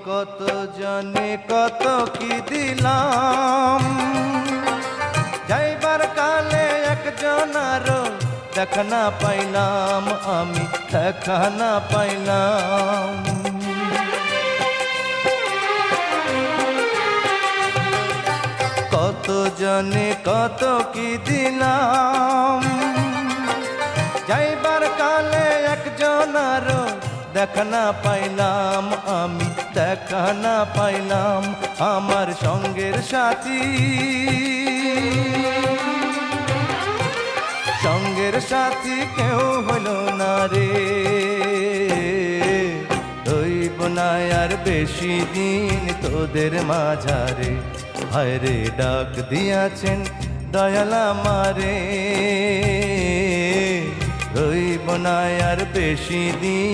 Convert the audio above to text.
কত জনে কত কি দিলাম, যাইবার কালে একজনারও দেখা না পাইলাম, আমি দেখা না পাইলাম। কত জনে কত কি দিলাম, যাইবার কালে একজনারও দেখা না পাইলাম, আমি দেখা না পাইলাম। আমার সঙ্গের সাথী, সঙ্গের সাথী কেউ হলো না রে, রইব না আর বেশি দিন তোদের মাঝারে। হায় রে ডাক দিয়াছেন দয়াল আমারে, রইব না আর বেশি দিন।